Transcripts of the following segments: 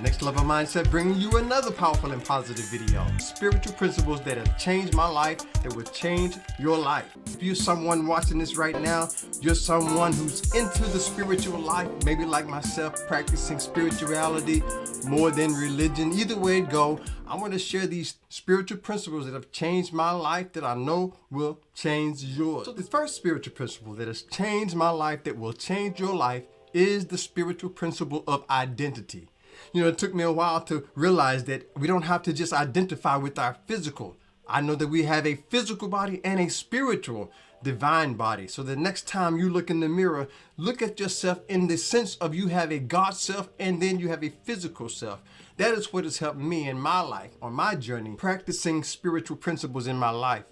Next Level Mindset bringing you another powerful and positive video. Spiritual principles that have changed my life, that will change your life. If you're someone watching this right now, you're someone who's into the spiritual life, maybe like myself, practicing spirituality more than religion. Either way it go, I want to share these spiritual principles that have changed my life that I know will change yours. So the first spiritual principle that has changed my life that will change your life is the spiritual principle of identity. You know, it took me a while to realize that we don't have to just identify with our physical. I know that we have a physical body and a spiritual divine body. So the next time you look in the mirror, look at yourself in the sense of you have a God self and then you have a physical self. That is what has helped me in my life, on my journey, practicing spiritual principles in my life.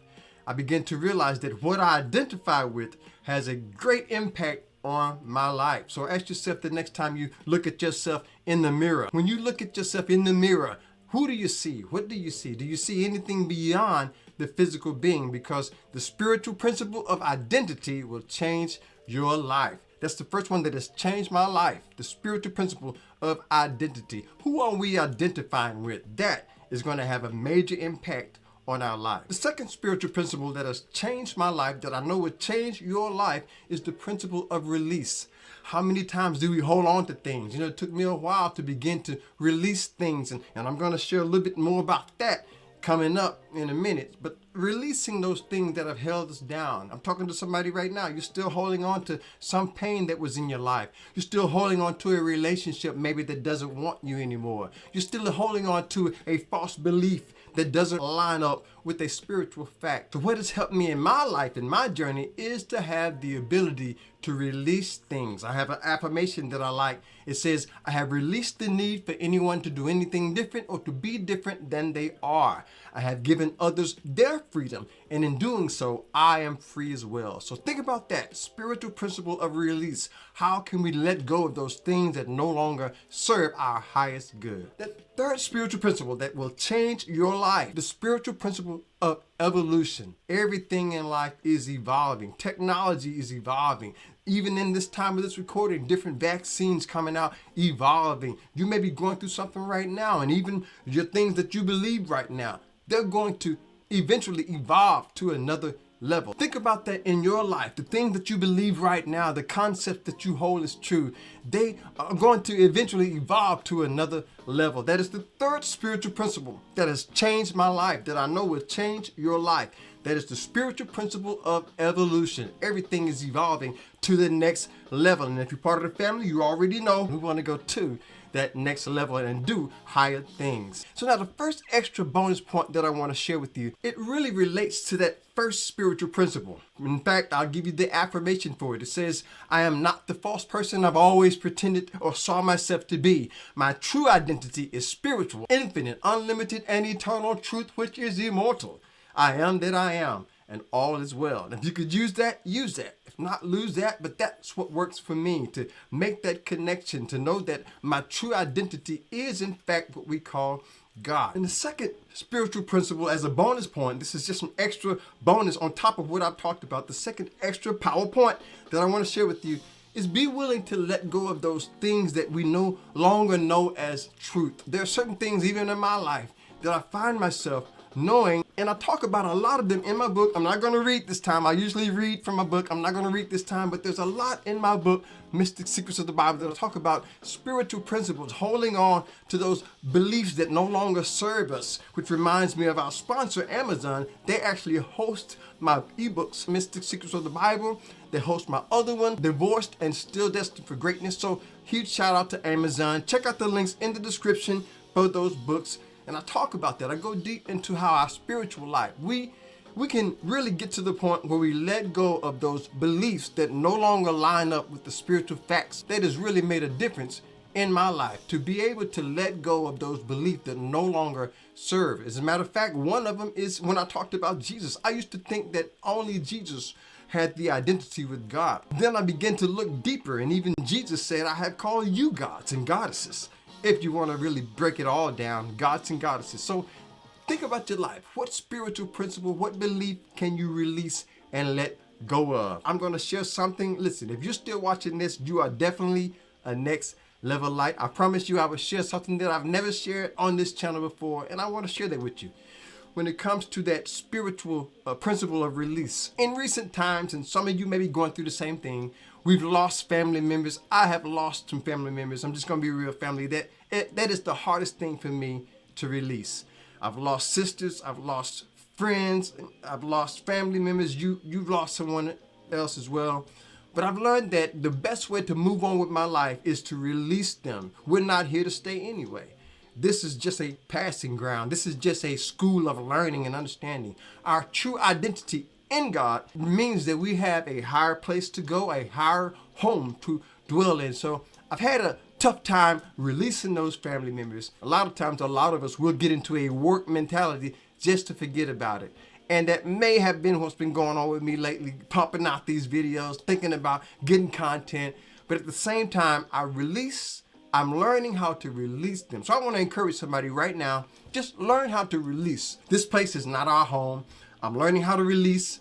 I began to realize that what I identify with has a great impact on my life. So ask yourself the next time you look at yourself in the mirror. When you look at yourself in the mirror, who do you see? What do you see? Do you see anything beyond the physical being? Because the spiritual principle of identity will change your life. That's the first one that has changed my life. The spiritual principle of identity. Who are we identifying with? That is going to have a major impact on our life. The second spiritual principle that has changed my life, that I know will change your life, is the principle of release. How many times do we hold on to things? You know, it took me a while to begin to release things, and I'm going to share a little bit more about that coming up in a minute. But releasing those things that have held us down. I'm talking to somebody right now. You're still holding on to some pain that was in your life. You're still holding on to a relationship maybe that doesn't want you anymore. You're still holding on to a false belief that doesn't line up with a spiritual fact. So what has helped me in my life, in my journey, is to have the ability to release things. I have an affirmation that I like. It says, I have released the need for anyone to do anything different or to be different than they are. I have given others their freedom, and in doing so, I am free as well. So think about that spiritual principle of release. How can we let go of those things that no longer serve our highest good? That third spiritual principle that will change your life, the spiritual principle of evolution. Everything in life is evolving. Technology is evolving. Even in this time of this recording, different vaccines coming out, evolving. You may be going through something right now, and even your things that you believe right now, they're going to eventually evolve to another level. Think about that in your life. The things that you believe right now, the concept that you hold is true, they are going to eventually evolve to another level. That is the third spiritual principle that has changed my life, that I know will change your life. That is the spiritual principle of evolution. Everything is evolving to the next level. And if you're part of the family, you already know we want to go to that next level and do higher things. So now the first extra bonus point that I want to share with you, it really relates to that first spiritual principle. In fact, I'll give you the affirmation for it. It says, I am not the false person I've always pretended or saw myself to be. My true identity is spiritual, infinite, unlimited, and eternal truth, which is immortal. I am that I am, and all is well. And if you could use that, use that. If not, lose that. But that's what works for me, to make that connection, to know that my true identity is in fact what we call God. And the second spiritual principle, as a bonus point, this is just an extra bonus on top of what I've talked about. The second extra power point that I want to share with you is be willing to let go of those things that we no longer know as truth. There are certain things, even in my life, that I find myself knowing, and I talk about a lot of them in my book. I'm not going to read this time. I usually read from my book. I'm not going to read this time, but there's a lot in my book, Mystic Secrets of the Bible, that I talk about spiritual principles, holding on to those beliefs that no longer serve us, which reminds me of our sponsor, Amazon. They actually host my ebooks, Mystic Secrets of the Bible. They host my other one, Divorced and Still Destined for Greatness. So huge shout out to Amazon. Check out the links in the description for those books. And I talk about that. I go deep into how our spiritual life, we can really get to the point where we let go of those beliefs that no longer line up with the spiritual facts. That has really made a difference in my life, to be able to let go of those beliefs that no longer serve. As a matter of fact, one of them is when I talked about Jesus. I used to think that only Jesus had the identity with God. Then I began to look deeper, and even Jesus said, I have called you gods and goddesses. If you want to really break it all down, gods and goddesses. So think about your life. What spiritual principle, what belief can you release and let go of? I'm going to share something. Listen, if you're still watching this, you are definitely a next level light. I promise you I will share something that I've never shared on this channel before, and I want to share that with you. When it comes to that spiritual principle of release. In recent times, and some of you may be going through the same thing, we've lost family members. I have lost some family members. I'm just going to be real, family. That is the hardest thing for me to release. I've lost sisters. I've lost friends. I've lost family members. You've lost someone else as well. But I've learned that the best way to move on with my life is to release them. We're not here to stay anyway. This is just a passing ground. This is just a school of learning and understanding. Our true identity in God means that we have a higher place to go, a higher home to dwell in. So I've had a tough time releasing those family members. A lot of times, a lot of us will get into a work mentality just to forget about it. And that may have been what's been going on with me lately, pumping out these videos, thinking about getting content. But at the same time, I'm learning how to release them. So I want to encourage somebody right now, just learn how to release. This place is not our home. I'm learning how to release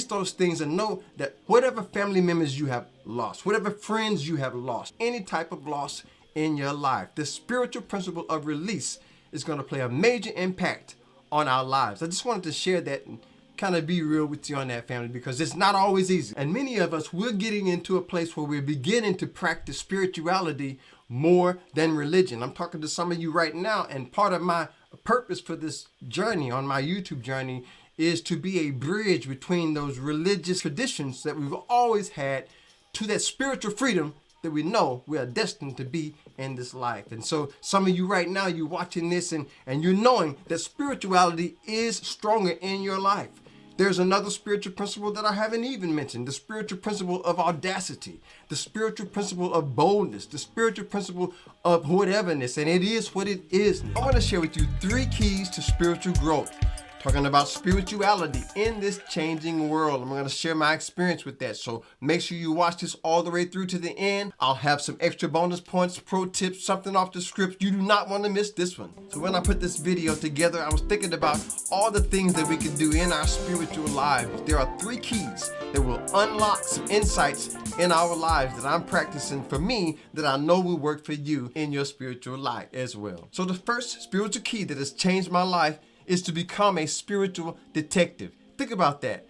those things, and know that whatever family members you have lost, whatever friends you have lost, any type of loss in your life, the spiritual principle of release is going to play a major impact on our lives. I just wanted to share that and kind of be real with you on that, family, because it's not always easy. And many of us, we're getting into a place where we're beginning to practice spirituality more than religion. I'm talking to some of you right now, and part of my purpose for this journey on my YouTube journey is to be a bridge between those religious traditions that we've always had to that spiritual freedom that we know we are destined to be in this life. And so some of you right now, you're watching this and you're knowing that spirituality is stronger in your life. There's another spiritual principle that I haven't even mentioned, the spiritual principle of audacity, the spiritual principle of boldness, the spiritual principle of whateverness, and it is what it is. I want to share with you 3 keys to spiritual growth. Talking about spirituality in this changing world. I'm going to share my experience with that. So make sure you watch this all the way through to the end. I'll have some extra bonus points, pro tips, something off the script. You do not want to miss this one. So when I put this video together, I was thinking about all the things that we can do in our spiritual lives. There are 3 keys that will unlock some insights in our lives that I'm practicing for me that I know will work for you in your spiritual life as well. So the first spiritual key that has changed my life is to become a spiritual detective. Think about that.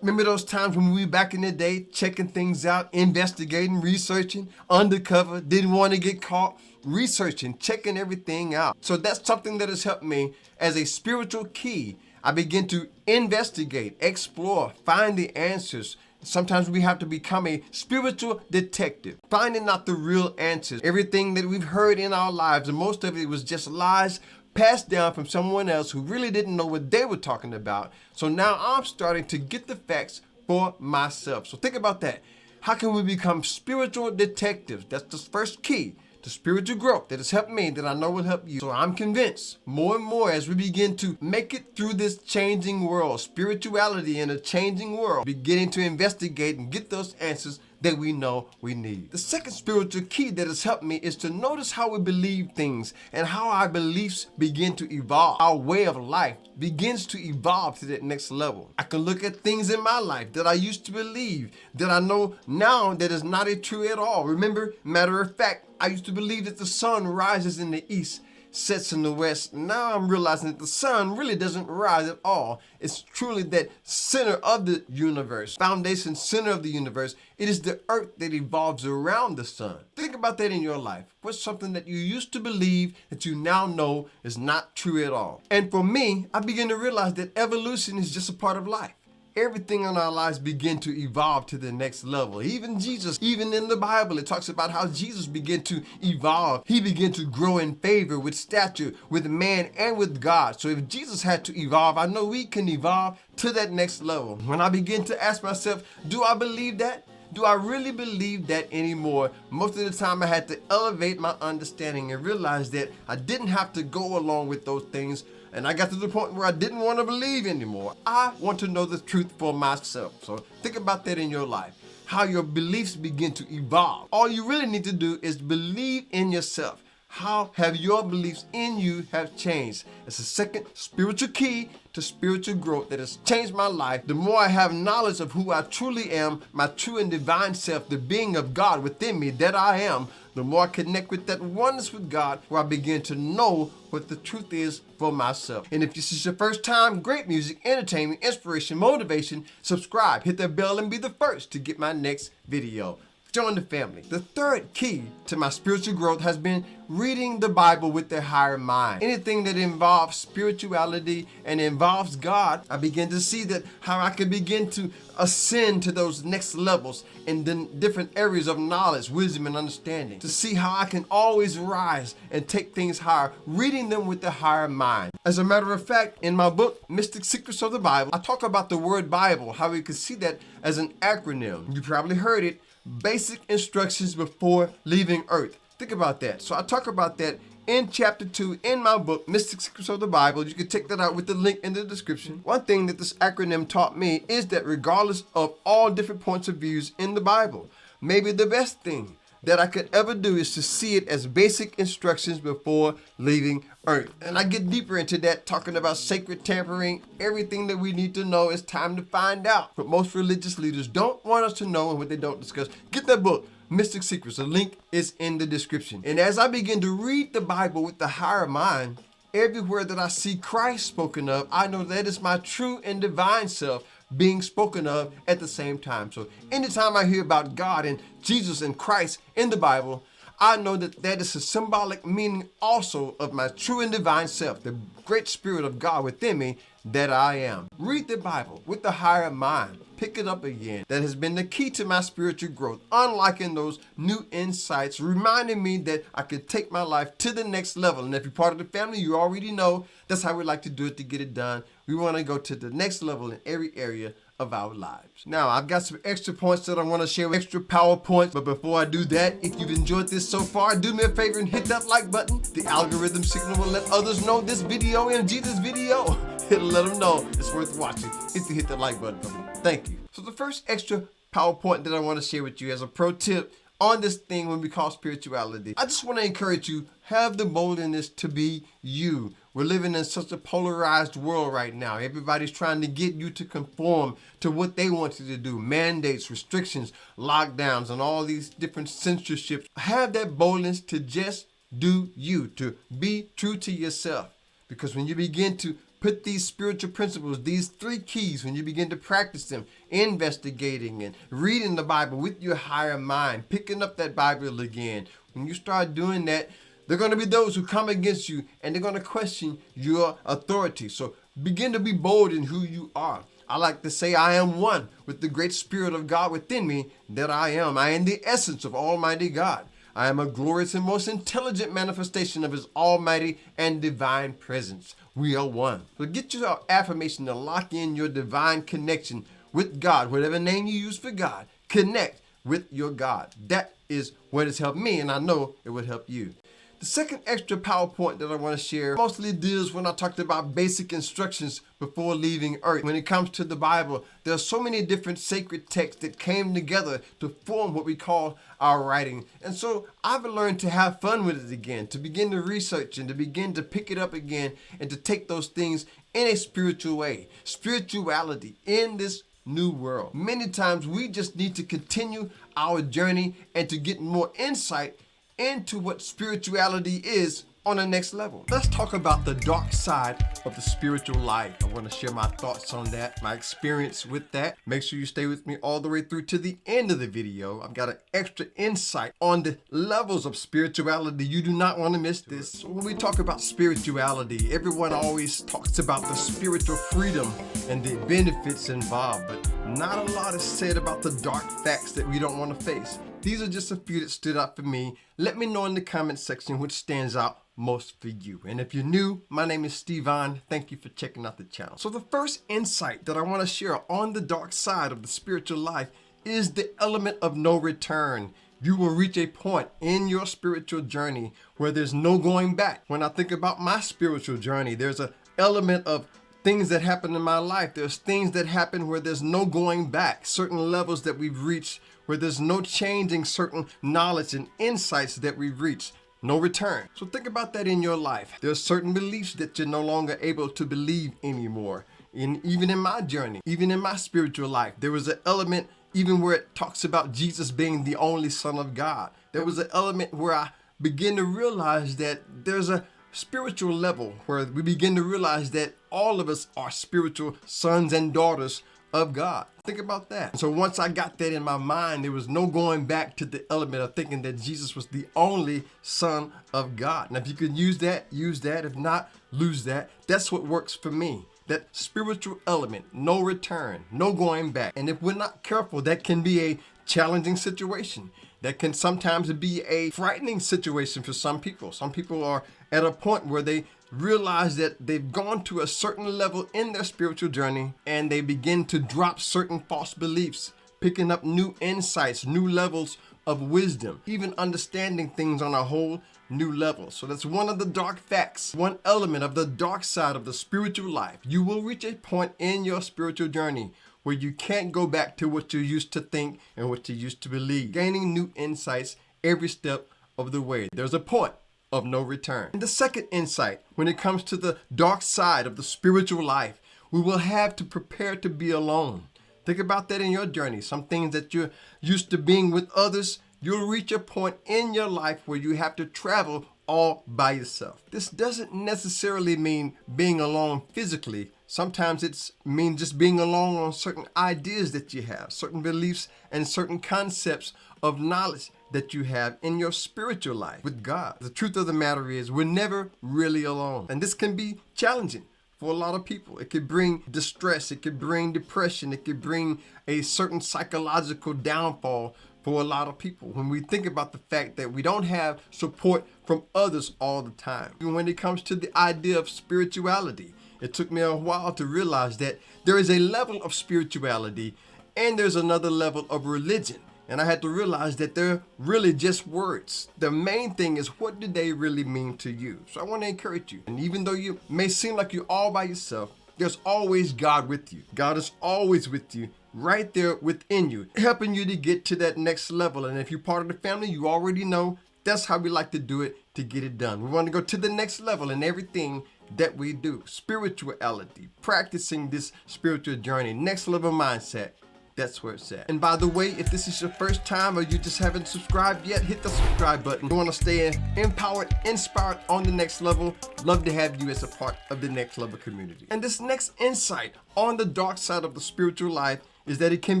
Remember those times when we were back in the day checking things out, investigating, researching, undercover, didn't want to get caught, researching, checking everything out. So that's something that has helped me as a spiritual key. I begin to investigate, explore, find the answers. Sometimes we have to become a spiritual detective, finding out the real answers. Everything that we've heard in our lives, and most of it was just lies passed down from someone else who really didn't know what they were talking about. So now I'm starting to get the facts for myself. So think about that. How can we become spiritual detectives? That's the first key to spiritual growth that has helped me, that I know will help you. So I'm convinced more and more as we begin to make it through this changing world, spirituality in a changing world, beginning to investigate and get those answers that we know we need. The second spiritual key that has helped me is to notice how we believe things and how our beliefs begin to evolve. Our way of life begins to evolve to that next level. I can look at things in my life that I used to believe that I know now that is not true at all. Remember, matter of fact, I used to believe that the sun rises in the east, sets in the west. Now I'm realizing that the sun really doesn't rise at all. It's truly that center of the universe, foundation center of the universe. It is the earth that evolves around the sun. Think about that in your life. What's something that you used to believe that you now know is not true at all? And for me, I begin to realize that evolution is just a part of life. Everything in our lives begin to evolve to the next level. Even Jesus, even in the Bible, it talks about how Jesus began to evolve. He began to grow in favor with stature, with man and with God. So if Jesus had to evolve, I know we can evolve to that next level. When I begin to ask myself, do I believe that? Do I really believe that anymore? Most of the time I had to elevate my understanding and realize that I didn't have to go along with those things. And I got to the point where I didn't want to believe anymore. I want to know the truth for myself. So think about that in your life, how your beliefs begin to evolve. All you really need to do is believe in yourself. How have your beliefs in you have changed? It's the second spiritual key to spiritual growth that has changed my life. The more I have knowledge of who I truly am, my true and divine self, the being of God within me that I am, the more I connect with that oneness with God, where I begin to know what the truth is for myself. And if this is your first time, great music, entertainment, inspiration, motivation, subscribe, hit that bell, and be the first to get my next video. Join the family. The third key to my spiritual growth has been reading the Bible with a higher mind. Anything that involves spirituality and involves God, I begin to see that how I can begin to ascend to those next levels in the different areas of knowledge, wisdom, and understanding. To see how I can always rise and take things higher, reading them with a higher mind. As a matter of fact, in my book, Mystic Secrets of the Bible, I talk about the word Bible, how we can see that as an acronym. You probably heard it. Basic instructions before leaving Earth. Think about that. So I talk about that in chapter 2 in my book, Mystic Secrets of the Bible. You can check that out with the link in the description. One thing that this acronym taught me is that regardless of all different points of views in the Bible, maybe the best thing that I could ever do is to see it as basic instructions before leaving Earth. And I get deeper into that, talking about sacred tampering, everything that we need to know. It's time to find out. But most religious leaders don't want us to know, and what they don't discuss. Get that book, Mystic Secrets. The link is in the description. And as I begin to read the Bible with the higher mind, everywhere that I see Christ spoken of, I know that is my true and divine self being spoken of at the same time. So anytime I hear about God and Jesus and Christ in the Bible, I know that that is a symbolic meaning also of my true and divine self, the great spirit of God within me that I am. Read the Bible with the higher mind. Pick it up again. That has been the key to my spiritual growth, unlocking those new insights, reminding me that I could take my life to the next level. And if you're part of the family, you already know that's how we like to do it to get it done. We want to go to the next level in every area of our lives. Now, I've got some extra points that I want to share, extra PowerPoints. But before I do that, if you've enjoyed this so far, do me a favor and hit that like button. The algorithm signal will let others know this video, MG, this video. It'll let them know it's worth watching if you hit the like button for me. Thank you. So the first extra PowerPoint that I want to share with you as a pro tip on this thing when we call spirituality, I just want to encourage you, have the boldness to be you. We're living in such a polarized world right now. Everybody's trying to get you to conform to what they want you to do. Mandates, restrictions, lockdowns, and all these different censorships. Have that boldness to just do you, to be true to yourself. Because when you begin to put these spiritual principles, these 3 keys, when you begin to practice them, investigating and reading the Bible with your higher mind, picking up that Bible again, when you start doing that, there are going to be those who come against you and they're going to question your authority. So begin to be bold in who you are. I like to say I am one with the great spirit of God within me that I am. I am the essence of Almighty God. I am a glorious and most intelligent manifestation of His almighty and divine presence. We are one. So get your affirmation to lock in your divine connection with God. Whatever name you use for God, connect with your God. That is what has helped me, and I know it would help you. The second extra PowerPoint that I want to share mostly deals when I talked about basic instructions before leaving Earth. When it comes to the Bible, there are so many different sacred texts that came together to form what we call our writing. And so I've learned to have fun with it again, to begin to research and to begin to pick it up again and to take those things in a spiritual way. Spirituality in this new world. Many times we just need to continue our journey and to get more insight into what spirituality is on the next level. Let's talk about the dark side of the spiritual life. I want to share my thoughts on that, my experience with that. Make sure you stay with me all the way through to the end of the video. I've got an extra insight on the levels of spirituality. You do not want to miss this. So when we talk about spirituality, everyone always talks about the spiritual freedom and the benefits involved, but not a lot is said about the dark facts that we don't want to face. These are just a few that stood out for me. Let me know in the comment section which stands out most for you. And if you're new, my name is Stevon. Thank you for checking out the channel. So the first insight that I want to share on the dark side of the spiritual life is the element of no return. You will reach a point in your spiritual journey where there's no going back. When I think about my spiritual journey, there's an element of things that happen in my life. There's things that happen where there's no going back. Certain levels that we've reached where there's no changing certain knowledge and insights that we've reached. No return. So think about that in your life. There's certain beliefs that you're no longer able to believe anymore. Even in my journey, even in my spiritual life, there was an element even where it talks about Jesus being the only Son of God. There was an element where I began to realize that there's a spiritual level where we begin to realize that all of us are spiritual sons and daughters of God. Think about that. So once I got that in my mind, there was no going back to the element of thinking that Jesus was the only Son of God. Now, if you could use that, use that. If not, lose that. That's what works for me. That spiritual element, no return, no going back. And if we're not careful, that can be a challenging situation. That can sometimes be a frightening situation for some people. Some people are at a point where they realize that they've gone to a certain level in their spiritual journey and they begin to drop certain false beliefs, picking up new insights, new levels of wisdom, even understanding things on a whole new level. So that's one of the dark facts, one element of the dark side of the spiritual life. You will reach a point in your spiritual journey where you can't go back to what you used to think and what you used to believe, gaining new insights every step of the way. There's a point of no return. And the second insight, when it comes to the dark side of the spiritual life, we will have to prepare to be alone. Think about that in your journey. Some things that you're used to being with others, you'll reach a point in your life where you have to travel all by yourself. This doesn't necessarily mean being alone physically. Sometimes it means just being alone on certain ideas that you have, certain beliefs and certain concepts of knowledge that you have in your spiritual life with God. The truth of the matter is we're never really alone. And this can be challenging for a lot of people. It could bring distress. It could bring depression. It could bring a certain psychological downfall for a lot of people when we think about the fact that we don't have support from others all the time. And when it comes to the idea of spirituality, it took me a while to realize that there is a level of spirituality and there's another level of religion. And I had to realize that they're really just words. The main thing is, what do they really mean to you? So I want to encourage you. And even though you may seem like you're all by yourself, there's always God with you. God is always with you, right there within you, helping you to get to that next level. And if you're part of the family, you already know that's how we like to do it to get it done. We want to go to the next level in everything that we do. Spirituality, practicing this spiritual journey, next level mindset. That's where it's at. And by the way, if this is your first time or you just haven't subscribed yet, hit the subscribe button. You want to stay empowered, inspired on the next level. Love to have you as a part of the next level community. And this next insight on the dark side of the spiritual life is that it can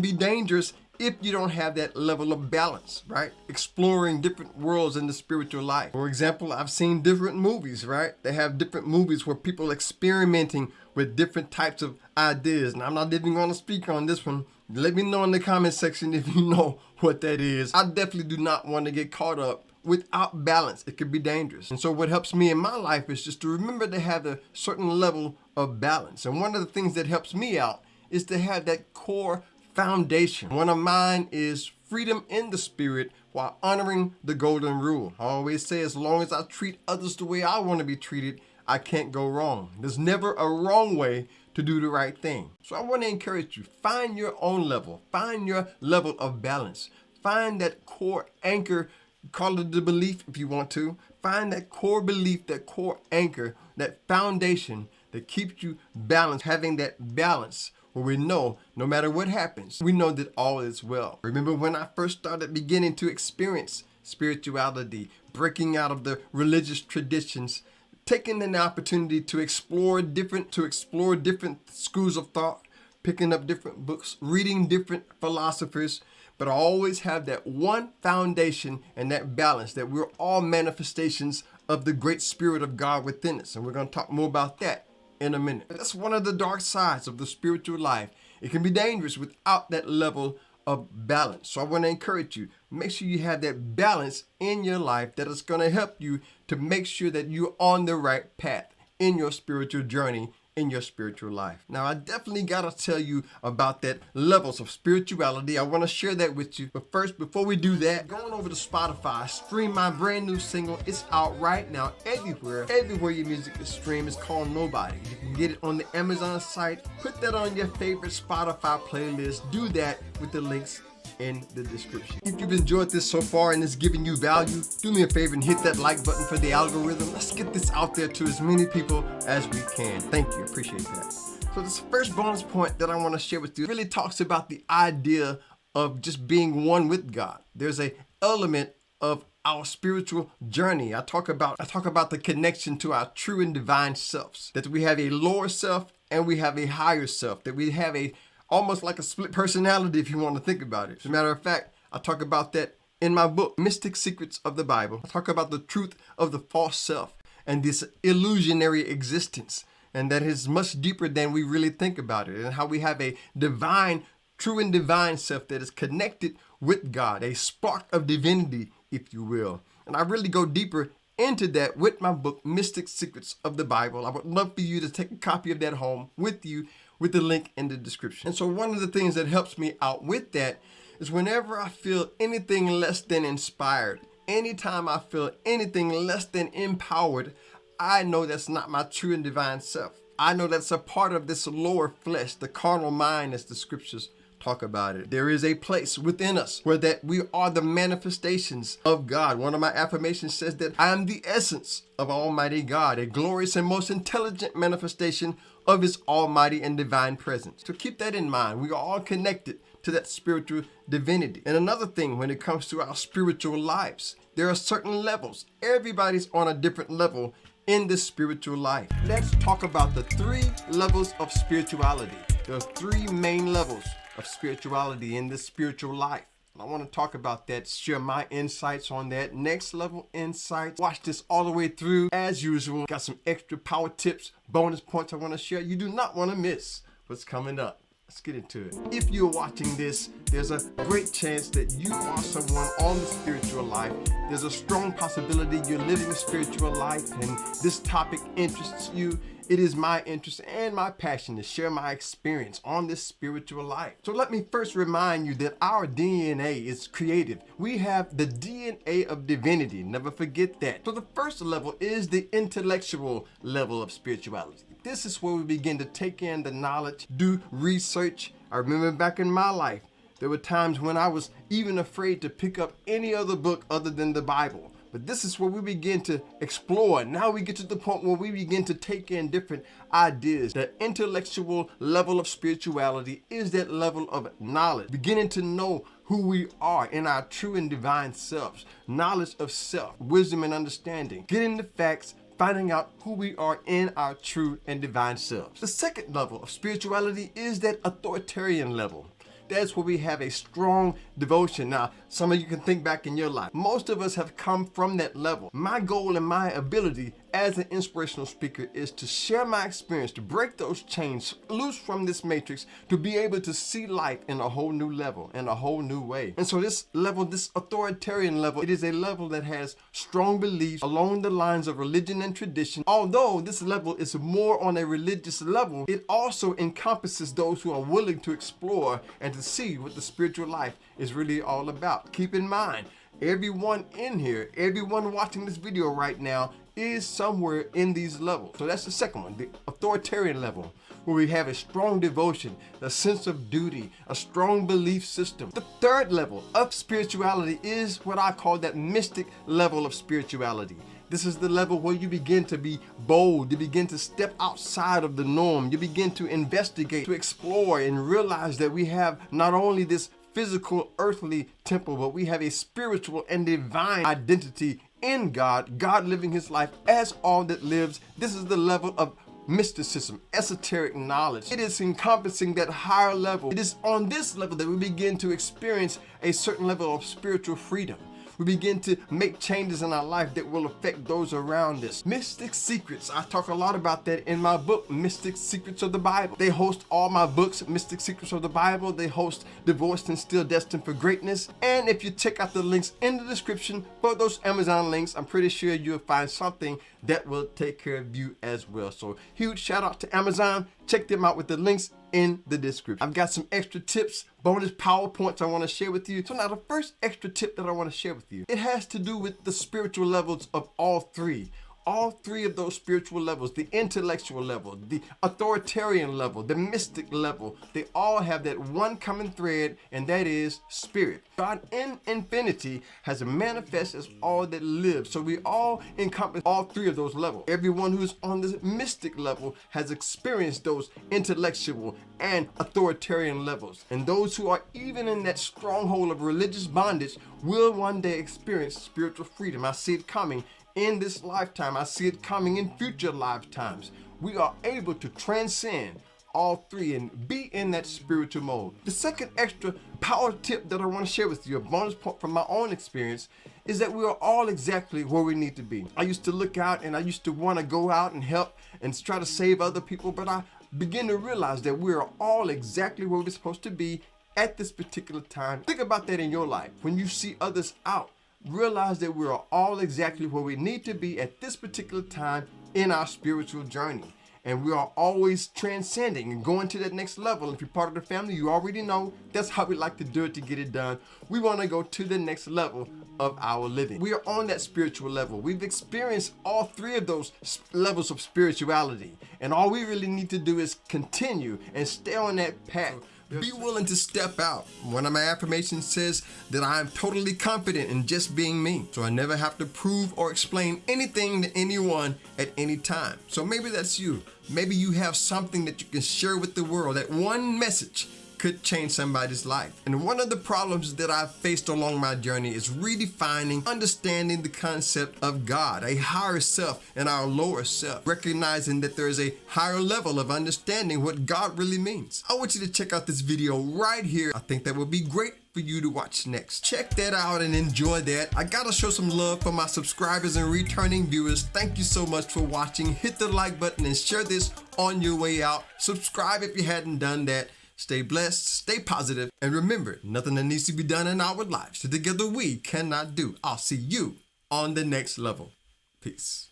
be dangerous if you don't have that level of balance, right? Exploring different worlds in the spiritual life. For example, I've seen different movies, right? They have different movies where people experimenting with different types of ideas. And I'm not even going to speak on this one. Let me know in the comment section if you know what that is. I definitely do not want to get caught up without balance. It could be dangerous. And so what helps me in my life is just to remember to have a certain level of balance. And one of the things that helps me out is to have that core foundation. One of mine is freedom in the spirit while honoring the golden rule. I always say, as long as I treat others the way I want to be treated, I can't go wrong. There's never a wrong way to do the right thing. So I want to encourage you, find your own level, find your level of balance, find that core anchor, call it the belief if you want to, find that core belief, that core anchor, that foundation that keeps you balanced, having that balance where we know no matter what happens, we know that all is well. Remember when I first started beginning to experience spirituality, breaking out of the religious traditions, taking an opportunity to explore different schools of thought, picking up different books, reading different philosophers, but I always have that one foundation and that balance, that we're all manifestations of the great spirit of God within us. And we're going to talk more about that in a minute. That's one of the dark sides of the spiritual life. It can be dangerous without that level of balance. So I want to encourage you, make sure you have that balance in your life that is going to help you to make sure that you're on the right path in your spiritual journey, in your spiritual life. Now, I definitely got to tell you about that levels of spirituality. I want to share that with you. But first, before we do that, going over to Spotify, stream my brand new single. It's out right now everywhere your music is streamed. It's called Nobody. You can get it on the Amazon site. Put that on your favorite Spotify playlist. Do that with the links in the description. If you've enjoyed this so far and it's giving you value, do me a favor and hit that like button for the algorithm. Let's get this out there to as many people as we can. Thank you. Appreciate that. So this first bonus point that I want to share with you really talks about the idea of just being one with God. There's an element of our spiritual journey. I talk about the connection to our true and divine selves, that we have a lower self and we have a higher self, that we have a almost like a split personality if you want to think about it. As a matter of fact, I talk about that in my book, Mystic Secrets of the Bible. I talk about the truth of the false self and this illusionary existence, and that is much deeper than we really think about it, and how we have a divine, true and divine self that is connected with God, a spark of divinity, if you will. And I really go deeper into that with my book, Mystic Secrets of the Bible. I would love for you to take a copy of that home with you with the link in the description. And so one of the things that helps me out with that is whenever I feel anything less than inspired, anytime I feel anything less than empowered, I know that's not my true and divine self. I know that's a part of this lower flesh, the carnal mind, as the scriptures talk about it. There is a place within us where that we are the manifestations of God. One of my affirmations says that I am the essence of Almighty God, a glorious and most intelligent manifestation of His almighty and divine presence. So keep that in mind. We are all connected to that spiritual divinity. And another thing, when it comes to our spiritual lives, there are certain levels. Everybody's on a different level in this spiritual life. Let's talk about the 3 levels of spirituality. There are 3 main levels of spirituality in this spiritual life. And I want to talk about that, share my insights on that. Next level insights. Watch this all the way through as usual. Got some extra power tips, bonus points I want to share. You do not want to miss what's coming up. Let's get into it. If you're watching this, there's a great chance that you are someone on the spiritual life. There's a strong possibility you're living a spiritual life and this topic interests you. It is my interest and my passion to share my experience on this spiritual life. So let me first remind you that our DNA is creative. We have the DNA of divinity. Never forget that. So the first level is the intellectual level of spirituality. This is where we begin to take in the knowledge, do research. I remember back in my life, there were times when I was even afraid to pick up any other book other than the Bible. But this is where we begin to explore. Now we get to the point where we begin to take in different ideas. The intellectual level of spirituality is that level of knowledge, beginning to know who we are in our true and divine selves, knowledge of self, wisdom and understanding, getting the facts, finding out who we are in our true and divine selves. The second level of spirituality is that authoritarian level. That's where we have a strong devotion. Now, some of you can think back in your life. Most of us have come from that level. My goal and my ability as an inspirational speaker is to share my experience, to break those chains, loose from this matrix, to be able to see life in a whole new level, in a whole new way. And so this level, this authoritarian level, it is a level that has strong beliefs along the lines of religion and tradition. Although this level is more on a religious level, it also encompasses those who are willing to explore and to see what the spiritual life is really all about. Keep in mind, everyone in here, everyone watching this video right now is somewhere in these levels. So that's the second one, the authoritarian level, where we have a strong devotion, a sense of duty, a strong belief system. The third level of spirituality is what I call that mystic level of spirituality. This is the level where you begin to be bold, you begin to step outside of the norm, you begin to investigate, to explore, and realize that we have not only this physical earthly temple, but we have a spiritual and divine identity in God, God living His life as all that lives. This is the level of mysticism, esoteric knowledge. It is encompassing that higher level. It is on this level that we begin to experience a certain level of spiritual freedom. We begin to make changes in our life that will affect those around us. Mystic Secrets. I talk a lot about that in my book, Mystic Secrets of the Bible. They host all my books, Mystic Secrets of the Bible. They host Divorced and Still Destined for Greatness. And if you check out the links in the description for those Amazon links, I'm pretty sure you'll find something that will take care of you as well. So huge shout out to Amazon. Check them out with the links in the description. I've got some extra tips, bonus PowerPoints I want to share with you. So now the first extra tip that I want to share with you, it has to do with the spiritual levels of all 3. all three of those spiritual levels, the intellectual level, the authoritarian level, the mystic level, they all have that one common thread, and that is spirit. God in infinity has manifest as all that lives. So we all encompass all three of those levels. Everyone who's on the mystic level has experienced those intellectual and authoritarian levels. And those who are even in that stronghold of religious bondage will one day experience spiritual freedom. I see it coming in this lifetime. I see it coming in future lifetimes. We are able to transcend all three and be in that spiritual mode. The second extra power tip that I want to share with you, a bonus point from my own experience, is that we are all exactly where we need to be. I used to look out and I used to want to go out and help and try to save other people, but I begin to realize that we are all exactly where we're supposed to be at this particular time. Think about that in your life. When you see others out, realize that we are all exactly where we need to be at this particular time in our spiritual journey. And we are always transcending and going to that next level. If you're part of the family, you already know that's how we like to do it to get it done. We want to go to the next level of our living. We are on that spiritual level. We've experienced all three of those levels of spirituality. And all we really need to do is continue and stay on that path. Be willing to step out. One of my affirmations says that I am totally confident in just being me. So I never have to prove or explain anything to anyone at any time. So maybe that's you. Maybe you have something that you can share with the world. That one message could change somebody's life. And one of the problems that I've faced along my journey is redefining, understanding the concept of God, a higher self and our lower self, recognizing that there is a higher level of understanding what God really means. I want you to check out this video right here. I think that would be great for you to watch next. Check that out and enjoy that. I gotta show some love for my subscribers and returning viewers. Thank you so much for watching. Hit the like button and share this on your way out. Subscribe if you hadn't done that. Stay blessed, stay positive, and remember, nothing that needs to be done in our lives that together we cannot do. I'll see you on the next level. Peace.